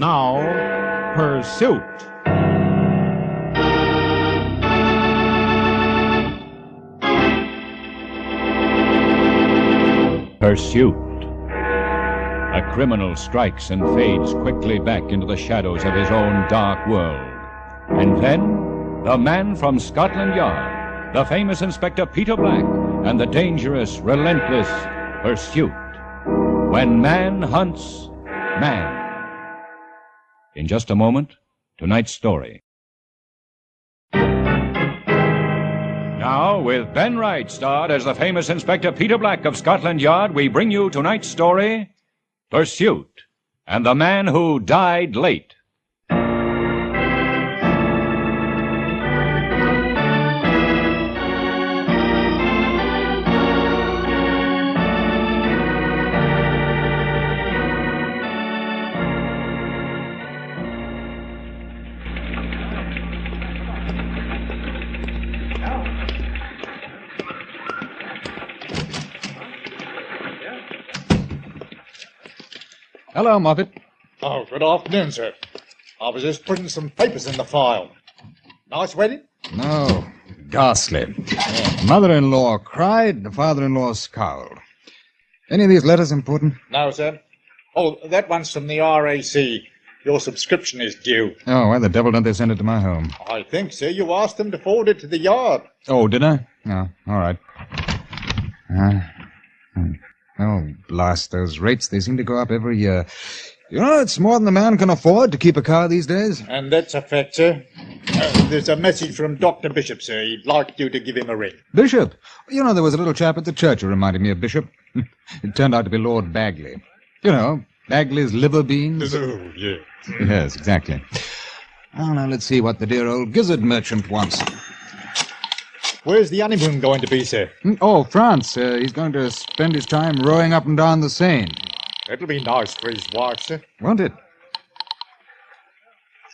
Now, Pursuit. Pursuit. A criminal strikes and fades quickly back into the shadows of his own dark world. And then, the man from Scotland Yard, the famous Inspector Peter Black, and the dangerous, relentless Pursuit. When man hunts man. In just a moment, tonight's story. Now, with Ben Wright starred as the famous Inspector Peter Black of Scotland Yard, we bring you tonight's story, Pursuit, and the Man Who Died Late. Hello, Moffet. Oh, good afternoon, sir. I was just putting some papers in the file. Nice wedding? No, ghastly. Mother-in-law cried, the father-in-law scowled. Any of these letters important? No, sir. Oh, that one's from the RAC. Your subscription is due. Oh, why the devil don't they send it to my home? I think, sir, you asked them to forward it to the yard. Oh, did I? Oh, all right. Oh, blast those rates. They seem to go up every year. You know, it's more than a man can afford to keep a car these days. And that's a fact, sir. There's a message from Dr. Bishop, sir. He'd like you to give him a ring. Bishop? You know, there was a little chap at the church who reminded me of Bishop. It turned out to be Lord Bagley. You know, Bagley's liver beans. Oh, yeah. Yes, exactly. Well, now let's see what the dear old gizzard merchant wants. Where's the honeymoon going to be, sir? Oh, France. He's going to spend his time rowing up and down the Seine. It'll be nice for his wife, sir. Won't it?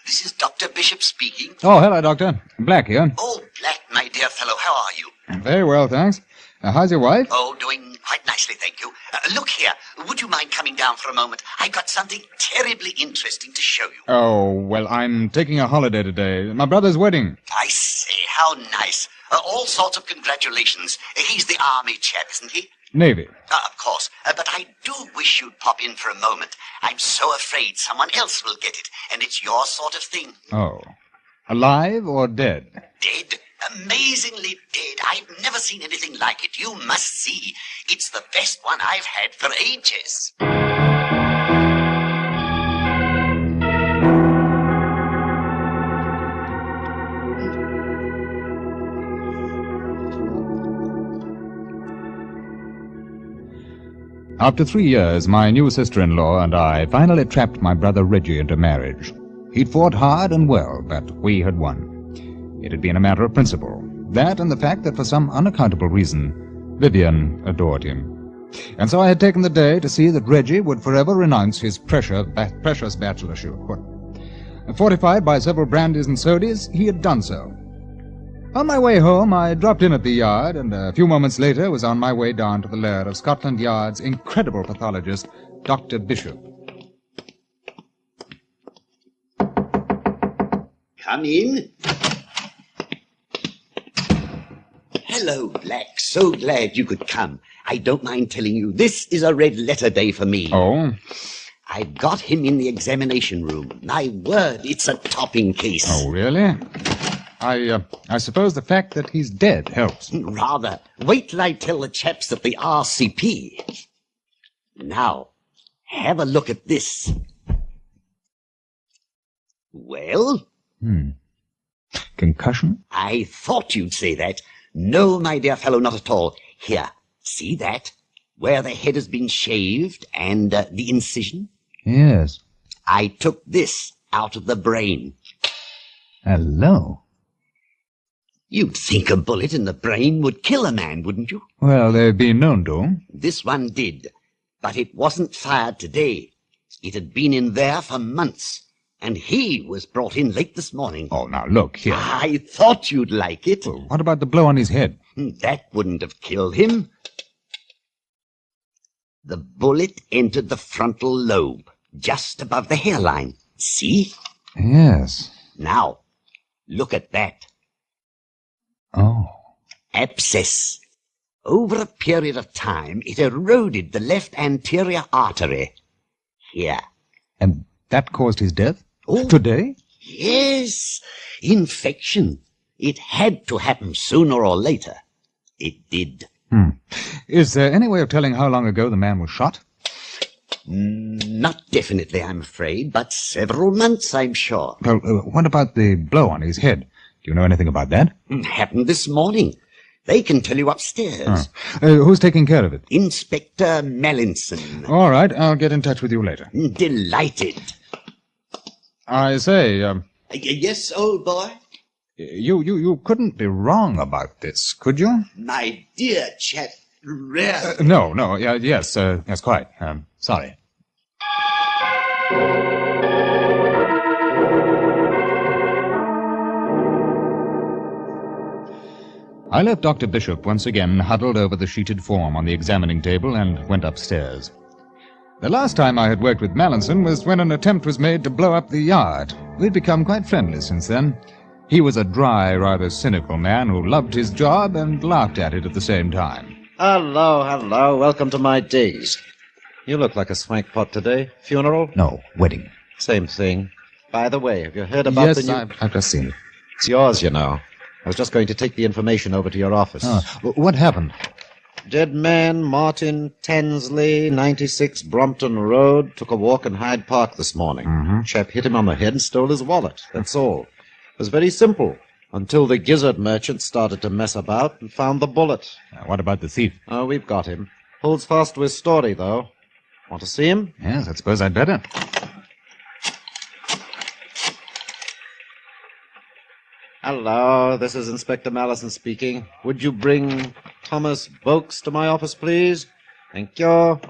This is Dr. Bishop speaking. Oh, hello, Doctor. Black here. Oh, Black, my dear fellow, how are you? Very well, thanks. How's your wife? Oh, doing quite nicely, thank you. Look here, would you mind coming down for a moment? I've got something terribly interesting to show you. Oh, well, I'm taking a holiday today. My brother's wedding. I say, how nice. All sorts of congratulations. He's the army chap, isn't he? Navy. Of course. But I do wish you'd pop in for a moment. I'm so afraid someone else will get it, and it's your sort of thing. Oh. Alive or dead? Dead. Amazingly dead. I've never seen anything like it. You must see. It's the best one I've had for ages. After 3 years, my new sister-in-law and I finally trapped my brother Reggie into marriage. He'd fought hard and well, but we had won. It had been a matter of principle. That and the fact that for some unaccountable reason, Vivian adored him. And so I had taken the day to see that Reggie would forever renounce his precious bachelorship. Fortified by several brandies and sodies, he had done so. On my way home, I dropped in at the yard, and a few moments later was on my way down to the lair of Scotland Yard's incredible pathologist, Dr. Bishop. Come in. Hello, Black. So glad you could come. I don't mind telling you, this is a red letter day for me. Oh? I've got him in the examination room. My word, it's a topping case. Oh, really? I suppose the fact that he's dead helps. Rather. Wait till I tell the chaps at the RCP. Now, have a look at this. Well? Concussion? I thought you'd say that. No, my dear fellow, not at all. Here, see that? Where the head has been shaved and the incision? Yes. I took this out of the brain. Hello. You'd think a bullet in the brain would kill a man, wouldn't you? Well, they've been known to. This one did, but it wasn't fired today. It had been in there for months, and he was brought in late this morning. Oh, now look here. I thought you'd like it. Well, what about the blow on his head? That wouldn't have killed him. The bullet entered the frontal lobe, just above the hairline. See? Yes. Now, look at that. Oh. Abscess. Over a period of time, it eroded the left anterior artery. Here. And that caused his death? Oh. Today? Yes. Infection. It had to happen sooner or later. It did. Is there any way of telling how long ago the man was shot? Not definitely, I'm afraid, but several months, I'm sure. Well, what about the blow on his head? Do you know anything about that? Happened this morning. They can tell you upstairs. Who's taking care of it? Inspector Mallinson. All right, I'll get in touch with you later. Delighted. I say, Yes, old boy? you couldn't be wrong about this, could you? My dear chap, rare. No, yes, quite. Sorry. I left Dr. Bishop once again huddled over the sheeted form on the examining table and went upstairs. The last time I had worked with Mallinson was when an attempt was made to blow up the yard. We'd become quite friendly since then. He was a dry, rather cynical man who loved his job and laughed at it at the same time. Hello. Welcome to my digs. You look like a swank pot today. Funeral? No, wedding. Same thing. By the way, have you heard about the new... Yes, I've just seen it. It's yours, you know. I was just going to take the information over to your office. What happened? Dead man, Martin Tansley, 96 Brompton Road, took a walk in Hyde Park this morning. Chap hit him on the head and stole his wallet. That's all. It was very simple, until the gizzard merchant started to mess about and found the bullet. What about the thief? Oh, we've got him. Holds fast to his story, though. Want to see him? Yes, I suppose I'd better. Hello, this is Inspector Mallinson speaking. Would you bring Thomas Boakes to my office, please? Thank you.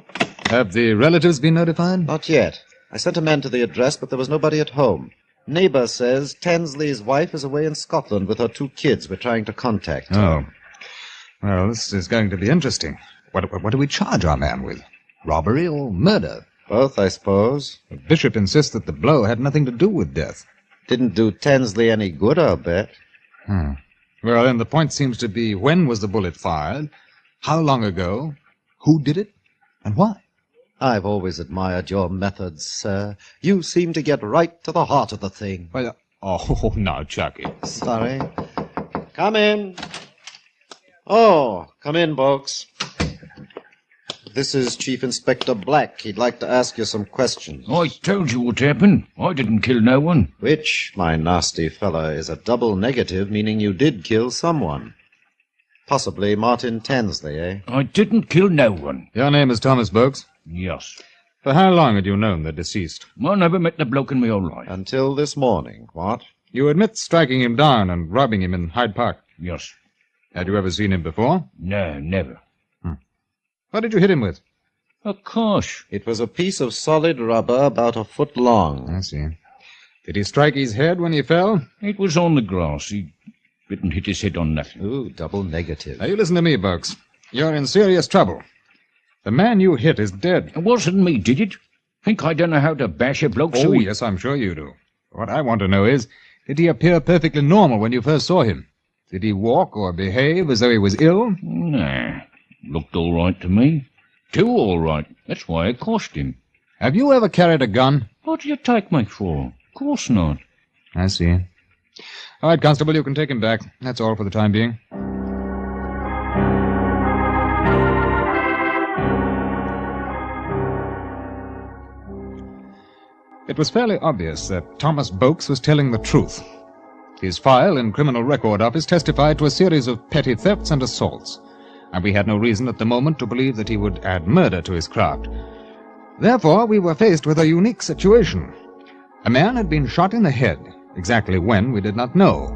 Have the relatives been notified? Not yet. I sent a man to the address, but there was nobody at home. Neighbor says Tansley's wife is away in Scotland with her 2 kids. We're trying to contact her. Oh. Well, this is going to be interesting. What do we charge our man with? Robbery or murder? Both, I suppose. The bishop insists that the blow had nothing to do with death. Didn't do Tansley any good, I'll bet. Well, then the point seems to be, when was the bullet fired? How long ago? Who did it? And why? I've always admired your methods, sir. You seem to get right to the heart of the thing. Well, now, Chucky. Sorry. Come in. Oh, come in, Boakes. This is Chief Inspector Black. He'd like to ask you some questions. I told you what happened. I didn't kill no one. Which, my nasty fella, is a double negative, meaning you did kill someone. Possibly Martin Tansley, eh? I didn't kill no one. Your name is Thomas Boakes? Yes. For how long had you known the deceased? I never met the bloke in my whole life. Until this morning, what? You admit striking him down and robbing him in Hyde Park. Yes. Had you ever seen him before? No, never. What did you hit him with? A course. It was a piece of solid rubber about a foot long. I see. Did he strike his head when he fell? It was on the grass. He didn't hit his head on nothing. Ooh, double negative. Now, you listen to me, Boakes. You're in serious trouble. The man you hit is dead. It wasn't me, did it? Think I don't know how to bash a bloke so yes, I'm sure you do. What I want to know is, did he appear perfectly normal when you first saw him? Did he walk or behave as though he was ill? Nah. Looked all right to me. Too all right. That's why I cost him. Have you ever carried a gun? What do you take me for? Of course not. I see. All right, Constable, you can take him back. That's all for the time being. It was fairly obvious that Thomas Boakes was telling the truth. His file in Criminal Record Office testified to a series of petty thefts and assaults, and we had no reason at the moment to believe that he would add murder to his craft. Therefore, we were faced with a unique situation. A man had been shot in the head. Exactly when, we did not know.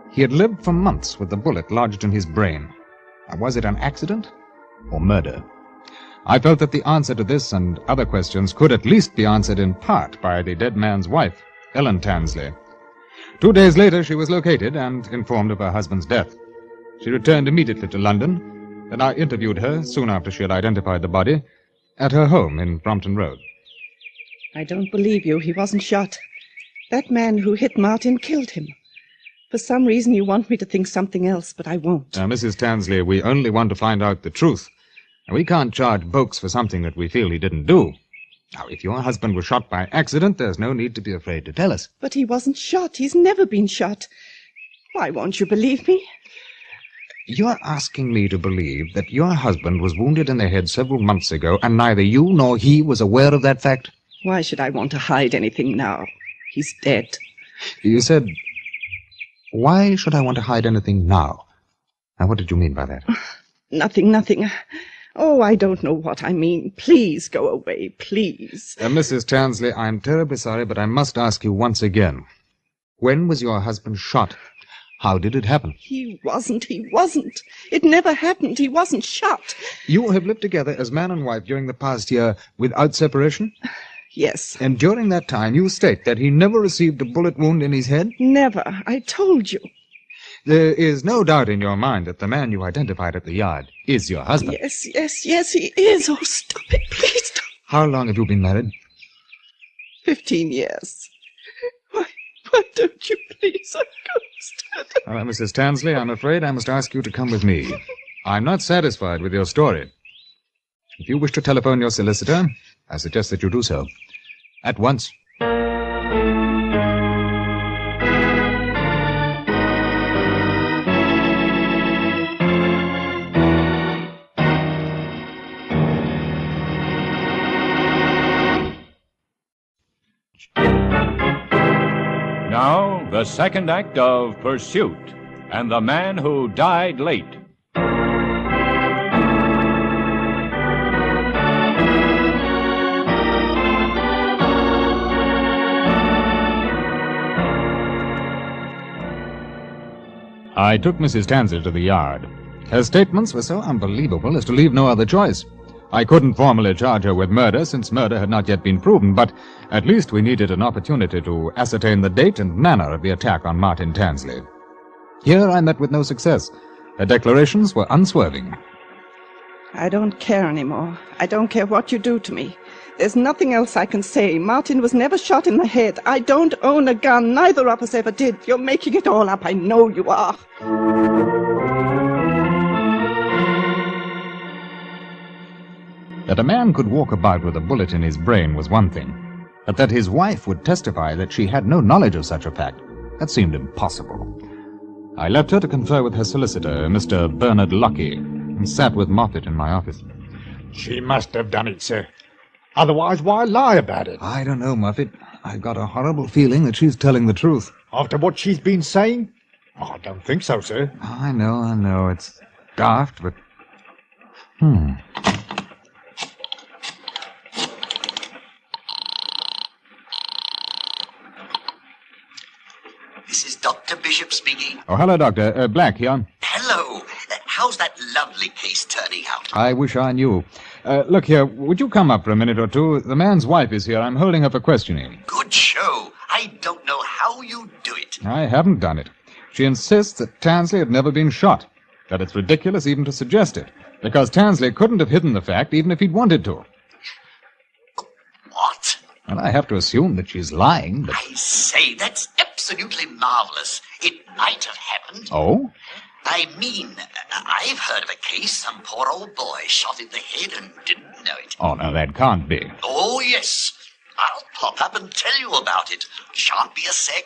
He had lived for months with the bullet lodged in his brain. Was it an accident or murder? I felt that the answer to this and other questions could at least be answered in part by the dead man's wife, Ellen Tansley. 2 days later, she was located and informed of her husband's death. She returned immediately to London, and I interviewed her, soon after she had identified the body, at her home in Brompton Road. I don't believe you. He wasn't shot. That man who hit Martin killed him. For some reason you want me to think something else, but I won't. Now, Mrs. Tansley, we only want to find out the truth. And we can't charge Boakes for something that we feel he didn't do. Now, if your husband was shot by accident, there's no need to be afraid to tell us. But he wasn't shot. He's never been shot. Why won't you believe me? You're asking me to believe that your husband was wounded in the head several months ago, and neither you nor he was aware of that fact? Why should I want to hide anything now? He's dead. You said, why should I want to hide anything now? Now, what did you mean by that? Nothing. Oh, I don't know what I mean. Please go away, please. Mrs. Tansley, I'm terribly sorry, but I must ask you once again. When was your husband shot? How did it happen? He wasn't. It never happened. He wasn't shot. You have lived together as man and wife during the past year without separation? Yes. And during that time you state that he never received a bullet wound in his head? Never. I told you. There is no doubt in your mind that the man you identified at the yard is your husband? Yes, he is. Oh, stop it, please stop. How long have you been married? 15 years. Why don't you please? I'm ghosted. All right, Mrs. Tansley, I'm afraid I must ask you to come with me. I'm not satisfied with your story. If you wish to telephone your solicitor, I suggest that you do so. At once. Now, the second act of Pursuit and the Man Who Died Late. I took Mrs. Tansley to the yard. Her statements were so unbelievable as to leave no other choice. I couldn't formally charge her with murder, since murder had not yet been proven, but at least we needed an opportunity to ascertain the date and manner of the attack on Martin Tansley. Here I met with no success. Her declarations were unswerving. I don't care anymore. I don't care what you do to me. There's nothing else I can say. Martin was never shot in the head. I don't own a gun. Neither of us ever did. You're making it all up. I know you are. That a man could walk about with a bullet in his brain was one thing, but that his wife would testify that she had no knowledge of such a fact, that seemed impossible. I left her to confer with her solicitor, Mr. Bernard Lucky, and sat with Moffet in my office. She must have done it, sir. Otherwise, why lie about it? I don't know, Moffet. I've got a horrible feeling that she's telling the truth. After what she's been saying? I don't think so, sir. I know. It's daft, but... This is Dr. Bishop speaking. Oh, hello, Doctor. Black here. Hello. How's that lovely case turning out? I wish I knew. Look here, would you come up for a minute or two? The man's wife is here. I'm holding her for questioning. Good show. I don't know how you do it. I haven't done it. She insists that Tansley had never been shot, that it's ridiculous even to suggest it, because Tansley couldn't have hidden the fact even if he'd wanted to. What? Well, I have to assume that she's lying, but... I say, that's absolutely marvelous. It might have happened. Oh? I mean, I've heard of a case, some poor old boy shot in the head and didn't know it. Oh, no, that can't be. Oh, yes. I'll pop up and tell you about it. Shan't be a sec.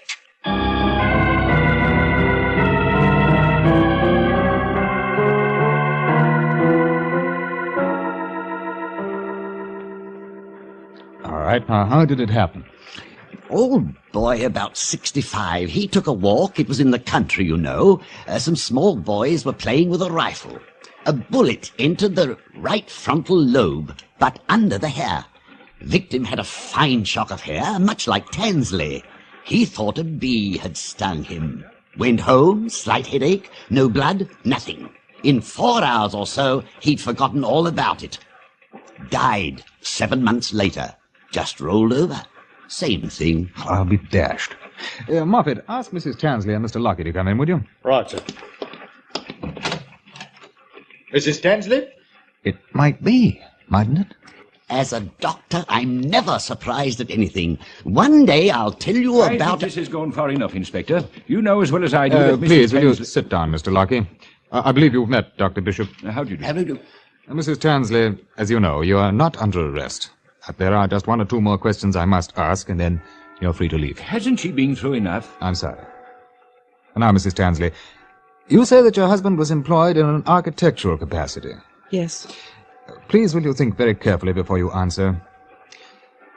All right, now, how did it happen? Old boy, about 65. He took a walk. It was in the country, you know. Some small boys were playing with a rifle. A bullet entered the right frontal lobe, but under the hair. Victim had a fine shock of hair, much like Tansley. He thought a bee had stung him. Went home, slight headache, no blood, nothing. In 4 hours or so, he'd forgotten all about it. Died 7 months later. Just rolled over. Same thing. I'll be dashed. Moffet, ask Mrs. Tansley and Mr. Lockett to come in, would you? Right, sir. Mrs. Tansley? It might be, mightn't it? As a doctor, I'm never surprised at anything. One day I'll tell you I about... think this has gone far enough, Inspector. You know as well as I do that Mrs. Please, will you Tansley... sit down, Mr. Lockie? I believe you've met Dr. Bishop. How do you do? How do you do? Mrs. Tansley, as you know, you are not under arrest. There are just one or two more questions I must ask, and then you're free to leave. Hasn't she been through enough? I'm sorry. Now, Mrs. Tansley, you say that your husband was employed in an architectural capacity. Yes. Please, will you think very carefully before you answer?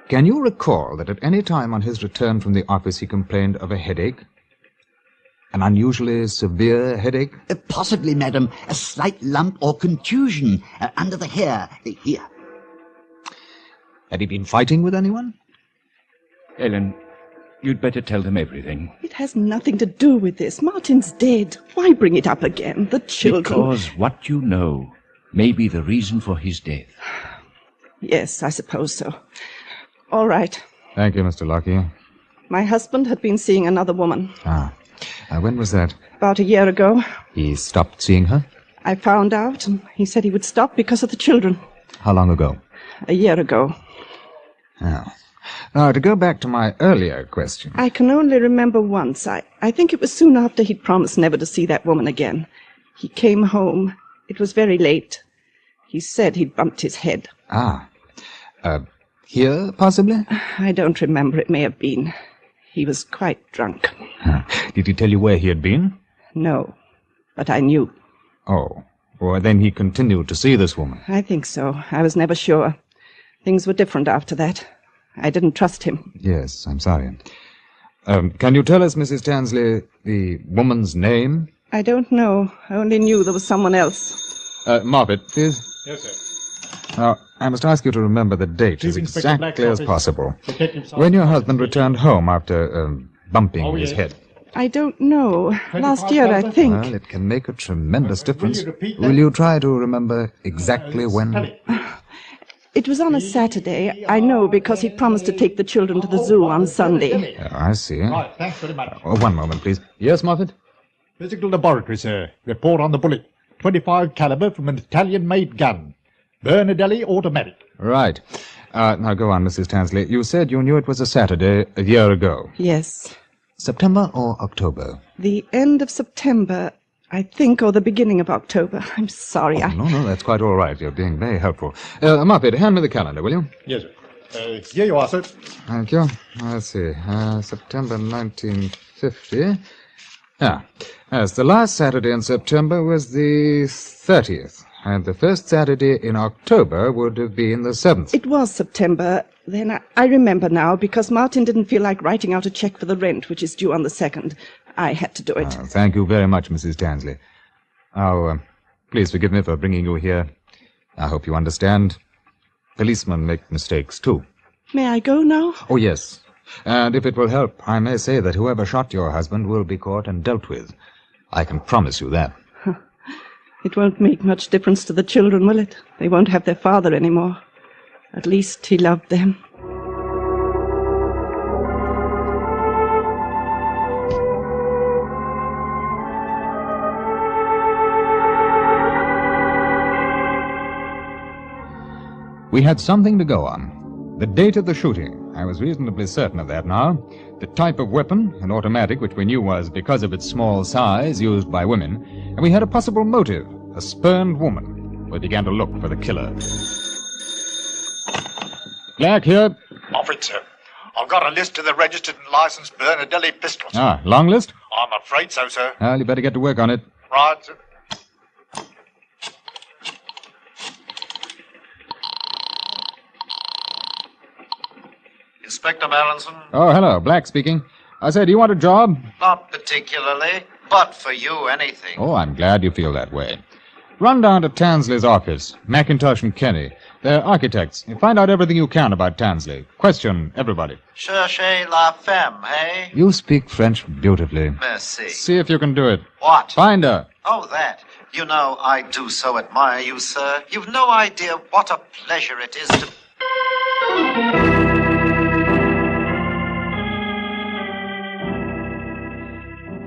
Can you recall that at any time on his return from the office he complained of a headache? An unusually severe headache? Possibly, madam, a slight lump or contusion under the hair. Here. Had he been fighting with anyone? Ellen, you'd better tell them everything. It has nothing to do with this. Martin's dead. Why bring it up again? The children... Because what you know may be the reason for his death. Yes, I suppose so. All right. Thank you, Mr. Lockie. My husband had been seeing another woman. When was that? About a year ago. He stopped seeing her? I found out, and he said he would stop because of the children. How long ago? A year ago. Now, to go back to my earlier question. I can only remember once. I think it was soon after he'd promised never to see that woman again. He came home. It was very late. He said he'd bumped his head. Here, possibly? I don't remember. It may have been. He was quite drunk. Did he tell you where he had been? No, but I knew. Oh, well, then he continued to see this woman. I think so. I was never sure. Things were different after that. I didn't trust him. Yes, I'm sorry. Can you tell us, Mrs. Tansley, the woman's name? I don't know. I only knew there was someone else. Moffet, please. Yes, sir. Now, I must ask you to remember the date Chief as Inspector Black's exactly as office. possible. Detective Sergeant When your Moffet. husband returned home after bumping Oh, his yes. head. I don't know. Last year, I 25,000? think. Well, it can make a tremendous difference. repeat that? Will you try to remember exactly Tell when? it. It was on a Saturday. I know because he promised to take the children to the zoo on Sunday. I see. Right, thanks very much. One moment, please. Yes, Moffet? Physical laboratory, sir. Report on the bullet. 25 caliber from an Italian-made gun. Bernardelli automatic. Right. Now go on, Mrs. Tansley. You said you knew it was a Saturday a year ago. Yes. September or October? The end of September, I think, or the beginning of October. I'm sorry. No, that's quite all right. You're being very helpful. Moffet, hand me the calendar, will you? Yes, sir. Here you are, sir. Thank you. Let's see. September 1950. Yes, the last Saturday in September was the 30th, and the first Saturday in October would have been the 7th. It was September. Then I remember now, because Martin didn't feel like writing out a check for the rent, which is due on the 2nd. I had to do it. Thank you very much, Mrs. Tansley. Now, please forgive me for bringing you here. I hope you understand. Policemen make mistakes, too. May I go now? Oh, yes. And if it will help, I may say that whoever shot your husband will be caught and dealt with. I can promise you that. It won't make much difference to the children, will it? They won't have their father anymore. At least he loved them. We had something to go on. The date of the shooting, I was reasonably certain of that now. The type of weapon, an automatic, which we knew was, because of its small size, used by women. And we had a possible motive, a spurned woman. We began to look for the killer. Black here. Moffet, sir. I've got a list of the registered and licensed Bernardelli pistols. Long list? I'm afraid so, sir. Well, you better get to work on it. Right, sir. Inspector Mallinson? Oh, hello. Black speaking. I say, do you want a job? Not particularly, but for you, anything. Oh, I'm glad you feel that way. Run down to Tansley's office, McIntosh and Kenny. They're architects. Find out everything you can about Tansley. Question everybody. Cherchez la femme, eh? You speak French beautifully. Merci. See if you can do it. What? Find her. Oh, that. You know, I do so admire you, sir. You've no idea what a pleasure it is to...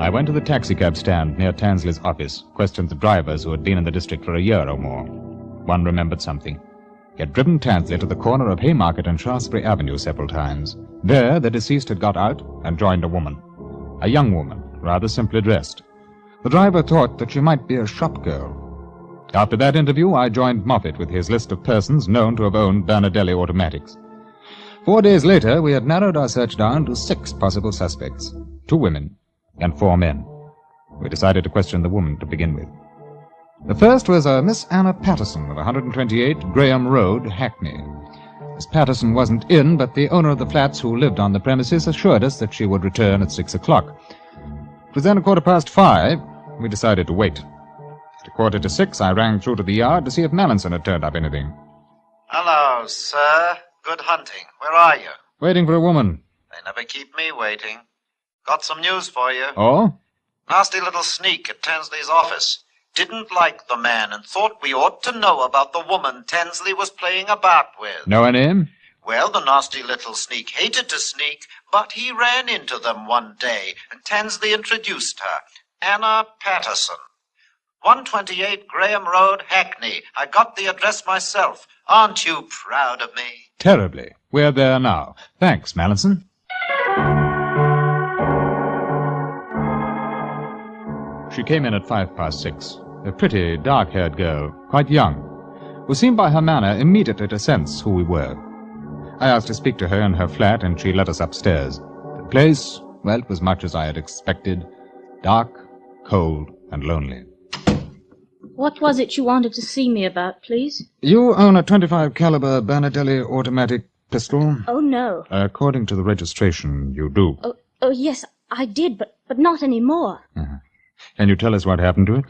I went to the taxicab stand near Tansley's office, questioned the drivers who had been in the district for a year or more. One remembered something. He had driven Tansley to the corner of Haymarket and Shaftesbury Avenue several times. There, the deceased had got out and joined a woman. A young woman, rather simply dressed. The driver thought that she might be a shop girl. After that interview, I joined Moffet with his list of persons known to have owned Bernadelli automatics. 4 days later, we had narrowed our search down to 6 possible suspects, 2 women and 4 men. We decided to question the woman to begin with. The first was a Miss Anna Patterson of 128 Graham Road, Hackney. Miss Patterson wasn't in, but the owner of the flats who lived on the premises assured us that she would return at 6 o'clock. It was then 5:15. We decided to wait. At 5:45, I rang through to the yard to see if Mallinson had turned up anything. Hello, sir. Good hunting. Where are you? Waiting for a woman. They never keep me waiting. Got some news for you. Oh? Nasty little sneak at Tansley's office. Didn't like the man and thought we ought to know about the woman Tansley was playing about with. Know her name? Well, the nasty little sneak hated to sneak, but he ran into them one day, and Tansley introduced her. Anna Patterson. 128 Graham Road, Hackney. I got the address myself. Aren't you proud of me? Terribly. We're there now. Thanks, Mallinson. She came in at 6:05. A pretty, dark-haired girl, quite young, who seemed by her manner immediately to sense who we were. I asked to speak to her in her flat, and she led us upstairs. The place, well, it was much as I had expected. Dark, cold, and lonely. What was it you wanted to see me about, please? You own a .25 caliber Bernadelli automatic pistol? Oh, no. According to the registration, you do. Oh, yes, I did, but not anymore. Uh-huh. Can you tell us what happened to it?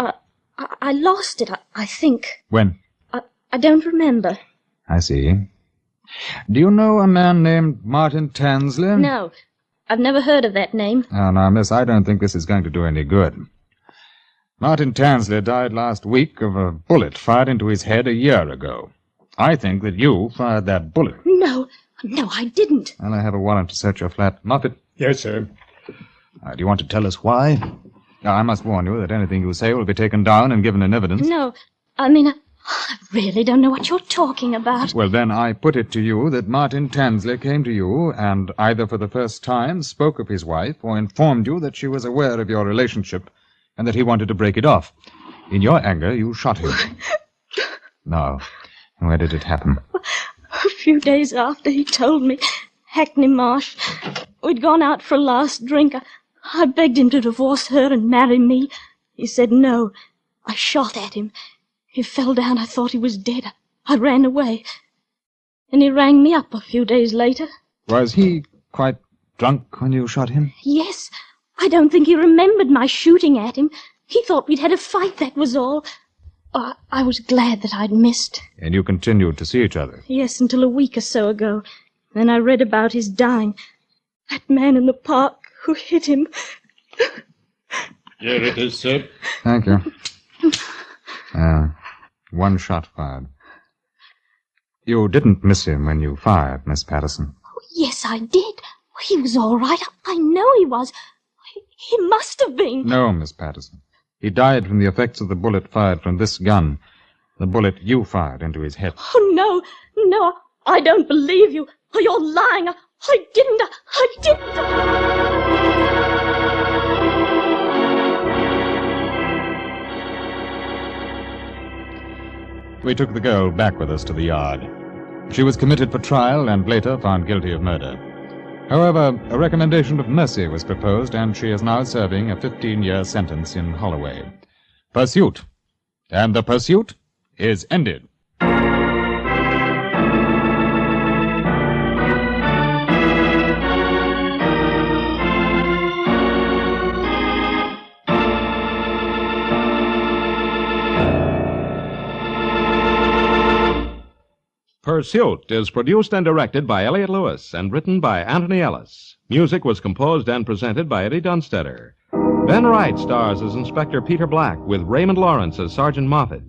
I lost it, I think. When? I don't remember. I see. Do you know a man named Martin Tansley? No, I've never heard of that name. Oh, now, miss, I don't think this is going to do any good. Martin Tansley died last week of a bullet fired into his head a year ago. I think that you fired that bullet. No, I didn't. Well, I have a warrant to search your flat. Moffet? Yes, sir. Do you want to tell us why? Now, I must warn you that anything you say will be taken down and given in evidence. No, I mean, I really don't know what you're talking about. Well, then, I put it to you that Martin Tansley came to you and either for the first time spoke of his wife or informed you that she was aware of your relationship and that he wanted to break it off. In your anger, you shot him. No. Where did it happen? A few days after he told me, Hackney Marsh. We'd gone out for a last drink. I begged him to divorce her and marry me. He said no. I shot at him. He fell down. I thought he was dead. I ran away. And he rang me up a few days later. Was he quite drunk when you shot him? Yes. I don't think he remembered my shooting at him. He thought we'd had a fight, that was all. I was glad that I'd missed. And you continued to see each other? Yes, until a week or so ago. Then I read about his dying. That man in the park who hit him. Here it is, sir. Thank you. One shot fired. You didn't miss him when you fired, Miss Patterson. Oh, yes, I did. He was all right. I know he was. He must have been. No, Miss Patterson. He died from the effects of the bullet fired from this gun. The bullet you fired into his head. Oh, no, I don't believe you. Oh, you're lying. I didn't. We took the girl back with us to the yard. She was committed for trial and later found guilty of murder. However, a recommendation of mercy was proposed, and she is now serving a 15-year sentence in Holloway. Pursuit. And the pursuit is ended. Pursuit is produced and directed by Elliott Lewis and written by Anthony Ellis. Music was composed and presented by Eddie Dunstetter. Ben Wright stars as Inspector Peter Black with Raymond Lawrence as Sergeant Moffet.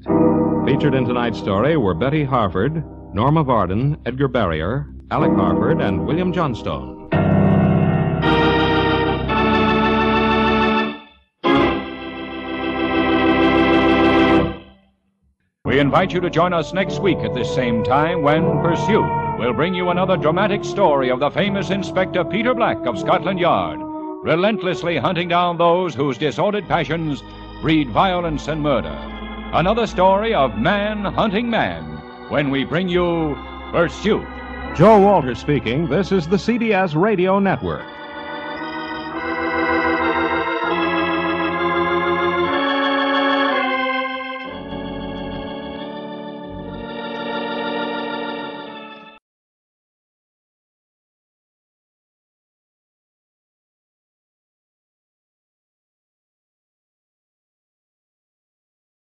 Featured in tonight's story were Betty Harford, Norma Varden, Edgar Barrier, Alec Harford, and William Johnstone. We invite invite you to join us next week at this same time when Pursuit will bring you another dramatic story of the famous Inspector Peter Black of Scotland Yard, relentlessly hunting down those whose disordered passions breed violence and murder. Another story of man hunting man when we bring you Pursuit. Joe Walter speaking. This is the CBS Radio Network.